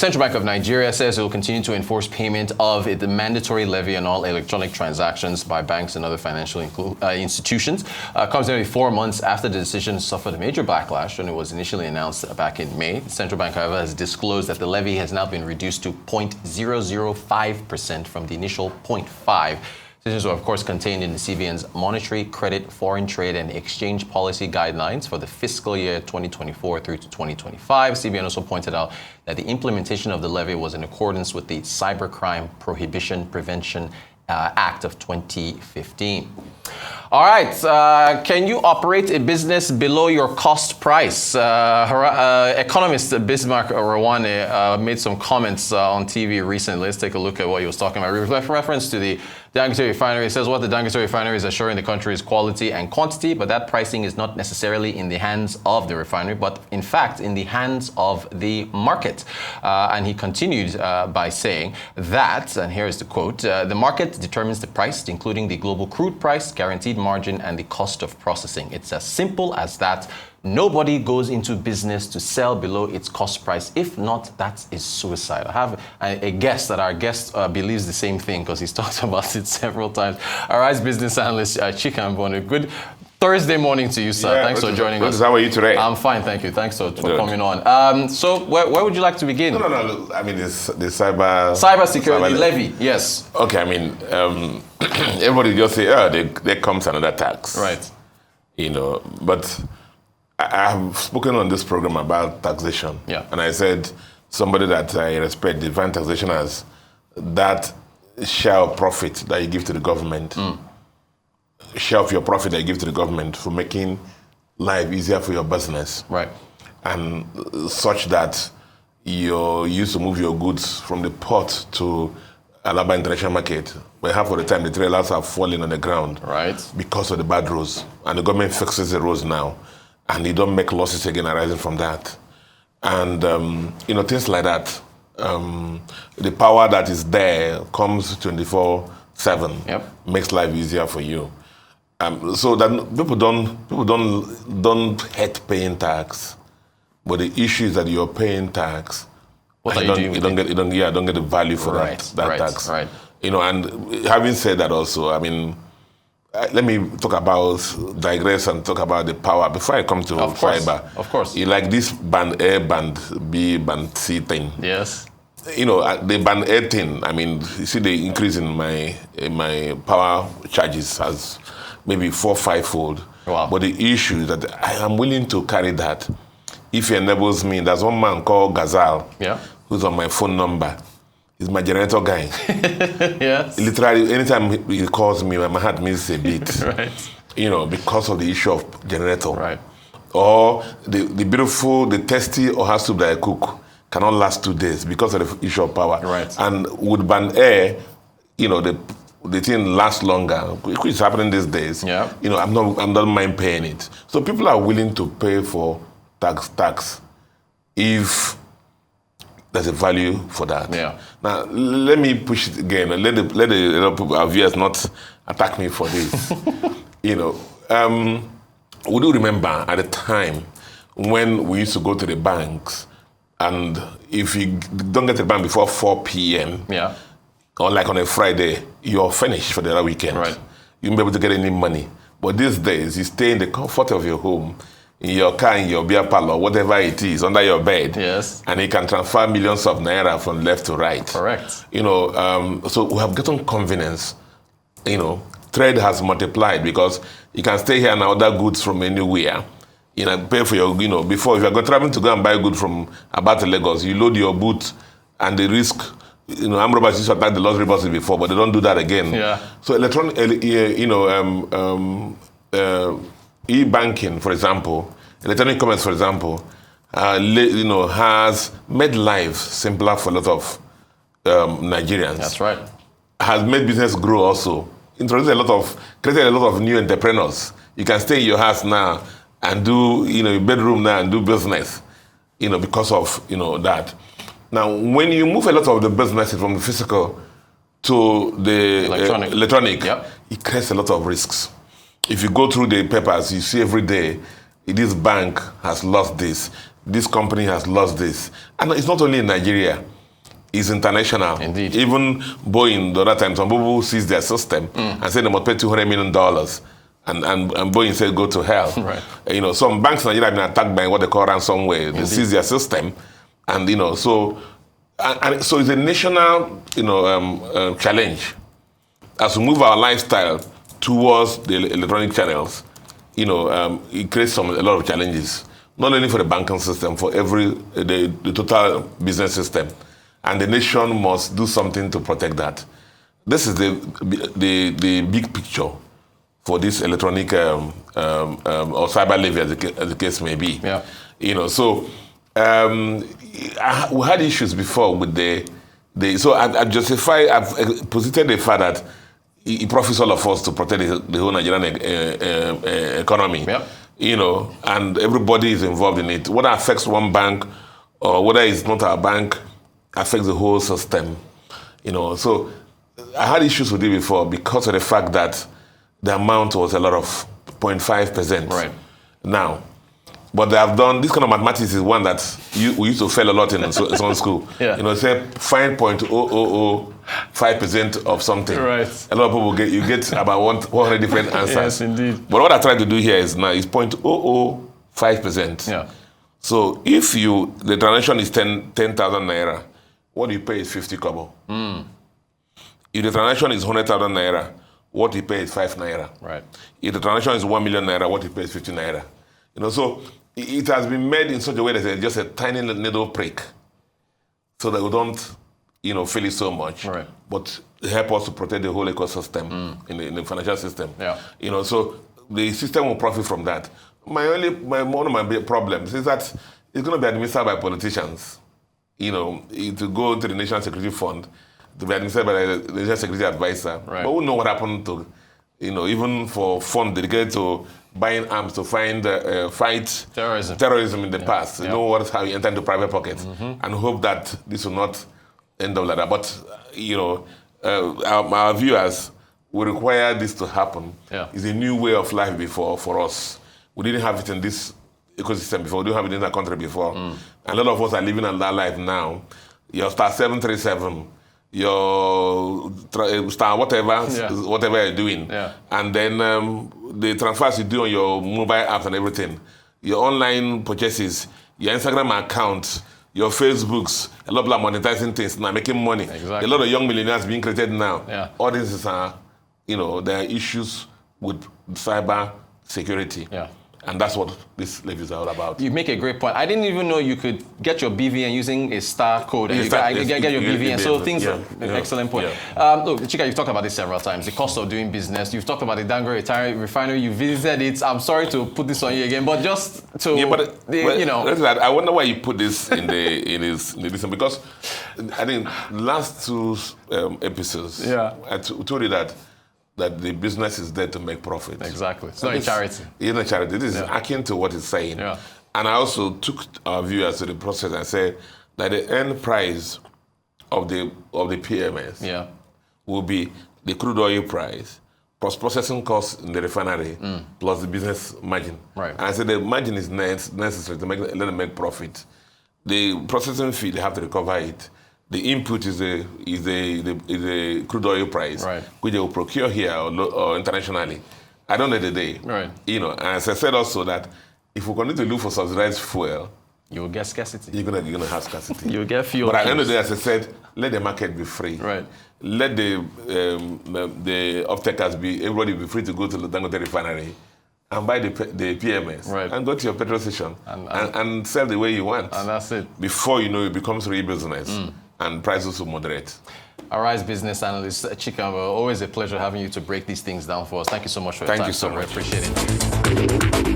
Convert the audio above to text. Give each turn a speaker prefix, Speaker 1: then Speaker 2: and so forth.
Speaker 1: Central Bank of Nigeria says it will continue to enforce payment of the mandatory levy on all electronic transactions by banks and other financial institutions. Comes nearly 4 months after the decision suffered a major backlash when it was initially announced back in May. The Central Bank, however, has disclosed that the levy has now been reduced to 0.005% from the initial 0.5%. Decisions were, of course, contained in the CBN's monetary, credit, foreign trade, and exchange policy guidelines for the fiscal year 2024 through to 2025. CBN also pointed out that the implementation of the levy was in accordance with the Cybercrime Prohibition Prevention Act of 2015. All right. Can you operate a business below your cost price? Economist Bismarck Rawane made some comments on TV recently. Let's take a look at what he was talking about. With reference to the Dangote refinery, it says what the Dangote refinery is assuring the country is quality and quantity, but that pricing is not necessarily in the hands of the refinery, but in fact in the hands of the market. And he continued by saying that, and here is the quote, the market determines the price, including the global crude price, guaranteed margin, and the cost of processing. It's as simple as that. Nobody goes into business to sell below its cost price. If not, that is suicide. I have a guess that our guest believes the same thing because he's talked about it several times. All right, Business Analyst Chika Mbonu. Good Thursday morning to you, sir. Thanks for joining us.
Speaker 2: How are you today?
Speaker 1: I'm fine, thank you. Thanks for coming on. So where would you like to begin?
Speaker 2: No. I mean, the
Speaker 1: Cybersecurity Levy, yes.
Speaker 2: Okay, I mean, everybody just say, oh, there comes another tax.
Speaker 1: Right.
Speaker 2: You know, but I have spoken on this program about taxation.
Speaker 1: Yeah.
Speaker 2: And I said, somebody that I respect define taxation as that share of profit that you give to the government. Share of your profit that you give to the government for making life easier for your business.
Speaker 1: Right.
Speaker 2: And such that you used to move your goods from the port to Alaba International Market, where half of the time the trailers are falling on the ground.
Speaker 1: Right.
Speaker 2: Because of the bad roads. And the government fixes the roads now. And you don't make losses again arising from that. And, things like that. The power that is there comes 24/7.
Speaker 1: Yep.
Speaker 2: Makes life easier for you. So that people don't hate paying tax, but the issue is that you're paying tax.
Speaker 1: What are you doing?
Speaker 2: You don't get the value for that tax.
Speaker 1: Right.
Speaker 2: And having said that also, I mean, let me digress and talk about the power before I come to fiber.
Speaker 1: Of course.
Speaker 2: You like this band A, band B, band C thing.
Speaker 1: Yes.
Speaker 2: The band A thing, I mean, you see the increase in my power charges has maybe 4- or 5-fold.
Speaker 1: Wow.
Speaker 2: But the issue is that I am willing to carry that if he enables me. There's one man called Gazal, who's on my phone number. He's my generator guy.
Speaker 1: Yes.
Speaker 2: Literally, anytime he calls me, my heart misses a beat.
Speaker 1: Right.
Speaker 2: Because of the issue of generator.
Speaker 1: Right.
Speaker 2: Or the tasty oha soup that I cook cannot last 2 days because of the issue of power.
Speaker 1: Right.
Speaker 2: And with band A, the thing lasts longer, which is happening these days.
Speaker 1: Yeah.
Speaker 2: I'm not mind paying it. So people are willing to pay for tax if there's a value for that.
Speaker 1: Yeah.
Speaker 2: Now let me push it again. Let our viewers not attack me for this. We do remember at the time when we used to go to the banks, and if you don't get to the bank before 4 p.m.
Speaker 1: Yeah.
Speaker 2: Or like on a Friday, you're finished for the other weekend.
Speaker 1: Right.
Speaker 2: You won't be able to get any money. But these days, you stay in the comfort of your home, in your car, in your beer parlor, whatever it is, under your bed.
Speaker 1: Yes.
Speaker 2: And you can transfer millions of naira from left to right.
Speaker 1: Correct.
Speaker 2: So we have gotten convenience. Trade has multiplied because you can stay here and order goods from anywhere. Pay for your, before if you're traveling to go and buy goods from about Lagos, you load your boot and the risk. Armed robbers used to attack the lottery buses before, but they don't do that again.
Speaker 1: Yeah.
Speaker 2: So e-banking, for example, electronic commerce, for example, has made life simpler for a lot of Nigerians.
Speaker 1: That's right.
Speaker 2: Has made business grow also. Created a lot of new entrepreneurs. You can stay in your house now and do, your bedroom now and do business, because of, that. Now, when you move a lot of the businesses from the physical to the electronic,
Speaker 1: yep.
Speaker 2: It creates a lot of risks. If you go through the papers, you see every day, this bank has lost this company has lost this. And it's not only in Nigeria. is international.
Speaker 1: Indeed.
Speaker 2: Even Boeing, the other time, some people seized their system and said they must pay $200 million. And Boeing said, go to hell. Right. Some banks in Nigeria have been attacked by what they call ransomware. They seized their system. And, so it's a national, challenge. As we move our lifestyle towards the electronic channels, it creates a lot of challenges. Not only for the banking system, for the total business system. And the nation must do something to protect that. This is the big picture for this electronic or cyber levy, as the case may be.
Speaker 1: Yeah.
Speaker 2: We had issues before with so I've posited the fact that it profits all of us to protect the whole Nigerian economy.
Speaker 1: Yeah.
Speaker 2: And everybody is involved in it. Whether it affects one bank or whether it's not our bank, affects the whole system. So I had issues with it before because of the fact that the amount was a lot of 0.5%.
Speaker 1: Right.
Speaker 2: Now, but they have done, this kind of mathematics is one that we used to fail a lot in some school.
Speaker 1: Yeah.
Speaker 2: Say find 0.0005% of something.
Speaker 1: Right.
Speaker 2: A lot of people get about 100 different answers.
Speaker 1: Yes, indeed.
Speaker 2: But what I try to do here is 0.005%.
Speaker 1: Yeah.
Speaker 2: So if the transaction is 10,000 naira, what you pay is 50 kobo. If the transaction is 100,000 naira, what you pay is 5 naira.
Speaker 1: Right.
Speaker 2: If the transaction is 1 million naira, what you pay is 50 naira. So it has been made in such a way that it's just a tiny needle prick, so that we don't, feel it so much.
Speaker 1: Right.
Speaker 2: But help us to protect the whole ecosystem in the financial system.
Speaker 1: Yeah.
Speaker 2: So the system will profit from that. One of my big problems is that it's going to be administered by politicians. To go into the National Security Fund, to be administered by the National Security Advisor.
Speaker 1: Right.
Speaker 2: But we know what happened to, even for fund dedicated to buying arms to fight terrorism in the past. You know how you enter into private pockets, and hope that this will not end up like that. But our viewers will require this to happen.
Speaker 1: Yeah.
Speaker 2: It's a new way of life for us. We didn't have it in this ecosystem before. We didn't have it in the country before. And a lot of us are living on that life now. Your star 737, your star whatever you're doing.
Speaker 1: Yeah.
Speaker 2: And then the transfers you do on your mobile apps and everything, your online purchases, your Instagram account, your Facebooks, a lot of people are monetizing things now, making money.
Speaker 1: Exactly.
Speaker 2: A lot of young millionaires being created now.
Speaker 1: Yeah.
Speaker 2: All these are, there are issues with cyber security.
Speaker 1: Yeah.
Speaker 2: And that's what this levy is all about.
Speaker 1: You make a great point. I didn't even know you could get your BVN using a star code. And get your BVN. So things are excellent point.
Speaker 2: Yeah.
Speaker 1: Look, Chika, you've talked about this several times. The cost of doing business. You've talked about the Dangote refinery. You visited it. I'm sorry to put this on you again, but just to
Speaker 2: I wonder why you put this in the because I think last two episodes, I told you that the business is there to make profit.
Speaker 1: Exactly. It's not a charity.
Speaker 2: It's not a charity. This is akin to what it's saying.
Speaker 1: Yeah.
Speaker 2: And I also took our viewers to the process and said that the end price of the PMS will be the crude oil price plus processing costs in the refinery plus the business margin.
Speaker 1: Right.
Speaker 2: And I said the margin is necessary to let them make profit. The processing fee, they have to recover it. The input is a crude oil price, which they will procure here or internationally. At the end of the day, and as I said also that if we continue to look for subsidized fuel,
Speaker 1: you will get scarcity.
Speaker 2: You're gonna have scarcity.
Speaker 1: You'll get fuel.
Speaker 2: But at the end of the day, as I said, let the market be free.
Speaker 1: Right.
Speaker 2: Let the off-takers everybody be free to go to the Dangote refinery and buy the PMS and go to your petrol station and sell the way you want.
Speaker 1: And that's it.
Speaker 2: Before you know it becomes real business. And prices will moderate.
Speaker 1: Arise Business Analyst Chika Mbonu, always a pleasure having you to break these things down for us. Thank you so much for your time.
Speaker 2: Thank you so much.
Speaker 1: I appreciate it.